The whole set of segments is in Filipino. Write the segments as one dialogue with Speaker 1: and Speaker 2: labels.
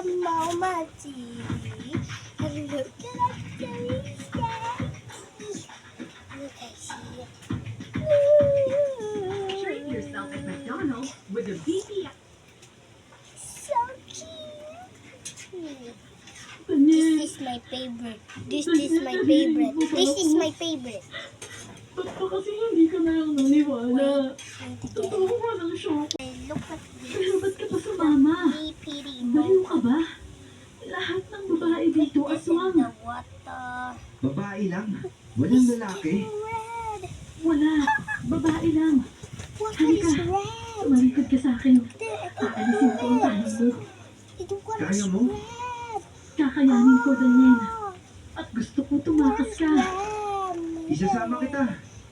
Speaker 1: Mama G. And look at the sky. Look, I see it.
Speaker 2: Treat yourself at McDonald's with a BPI.
Speaker 1: So cute.
Speaker 3: Daniel,
Speaker 1: This is my favorite. This is my favorite. This is my favorite.
Speaker 3: ba't pa kasi hindi ka na lang naniwala?
Speaker 1: Wait
Speaker 3: Totoo
Speaker 1: again.
Speaker 3: ka ng shock.
Speaker 1: Look at
Speaker 3: Pero
Speaker 1: this.
Speaker 3: ba't ka pa sumama?
Speaker 1: Me pity
Speaker 3: Baliw ka ba? Lahat ng babae dito
Speaker 1: This is
Speaker 3: aswang.
Speaker 1: the water.
Speaker 4: Babae lang. Walang lalaki.
Speaker 1: Red.
Speaker 3: Wala. Babae lang.
Speaker 1: Water is red.
Speaker 3: Tumalikod ka sa akin.
Speaker 1: There,
Speaker 3: Aalisin ko ang tayo mo.
Speaker 1: It was
Speaker 4: Kaya mo?
Speaker 1: red.
Speaker 3: Kakayanin ko, Daniel. At gusto ko tumakas ka.
Speaker 1: Red.
Speaker 4: Isasama kita.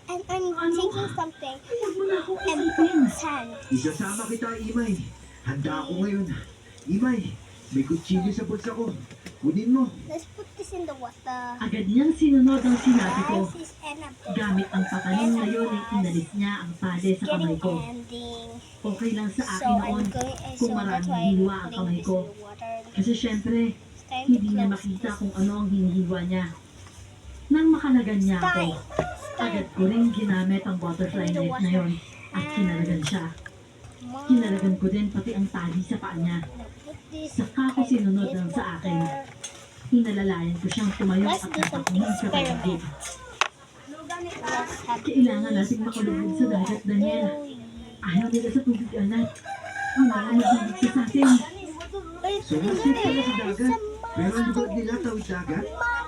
Speaker 1: And I'm
Speaker 3: Ano?
Speaker 1: taking something
Speaker 3: Huwag mo na akong
Speaker 1: and
Speaker 3: isipin.
Speaker 1: sand.
Speaker 4: Isasama kita, Imay. Handa ako ngayon. Imay, may kutsilyo sa bulsa ko. Kunin mo.
Speaker 1: Let's put this in the water.
Speaker 3: Agad niyang sinunod ang sinabi ko.
Speaker 1: Guys, is end up there.
Speaker 3: Gamit ang patalim na yun ay inalis niya ang pade sa kamay
Speaker 1: Getting
Speaker 3: ko.
Speaker 1: ending.
Speaker 3: Okay lang sa
Speaker 1: So
Speaker 3: akin
Speaker 1: I'm
Speaker 3: noon
Speaker 1: going,
Speaker 3: kung
Speaker 1: so that's
Speaker 3: maraming
Speaker 1: why I'm
Speaker 3: hiniwa ang
Speaker 1: putting
Speaker 3: kamay
Speaker 1: this
Speaker 3: ko.
Speaker 1: in the water.
Speaker 3: Kasi syempre,
Speaker 1: It's time to
Speaker 3: hindi niya
Speaker 1: close
Speaker 3: makita
Speaker 1: this.
Speaker 3: kung ano ang hinihiwa niya. Nang makalagan niya ako,
Speaker 1: Time.
Speaker 3: agad ko rin ginamit ang butterfly net na yun at kinalagan siya.
Speaker 1: Mom,
Speaker 3: Kinalagan ko din pati ang tali sa paa niya.
Speaker 1: put this
Speaker 3: Saka ko
Speaker 1: in
Speaker 3: sinunod
Speaker 1: this
Speaker 3: ang sa akin.
Speaker 1: water.
Speaker 3: Hinalalayan ko siyang tumayo
Speaker 1: Let's
Speaker 3: at
Speaker 1: do some
Speaker 3: napakuhin sa paligid.
Speaker 1: Let's have
Speaker 3: Kailangan nating makalubog sa dagat, Daniel. Ayaw nila sa tubig alat. Ang mga magigit sa atin.
Speaker 4: Sumasit sila sa dagat. Pero ang lugar nila tawid dagat.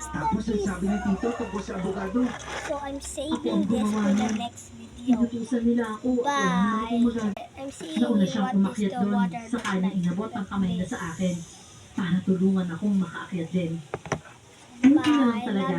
Speaker 4: Tapos ang sabi ni Tito tungkol sa abogado.
Speaker 1: So I'm saving this for the next video.
Speaker 3: Inutusan nila ako at wala na akong magagawa.
Speaker 1: I'm seeing
Speaker 3: Nauna
Speaker 1: what
Speaker 3: siyang
Speaker 1: is
Speaker 3: umakyat
Speaker 1: the
Speaker 3: doon,
Speaker 1: water
Speaker 3: saka niya inabot ang kamay na sa akin para tulungan akong makaakyat din. Buti na lang talaga.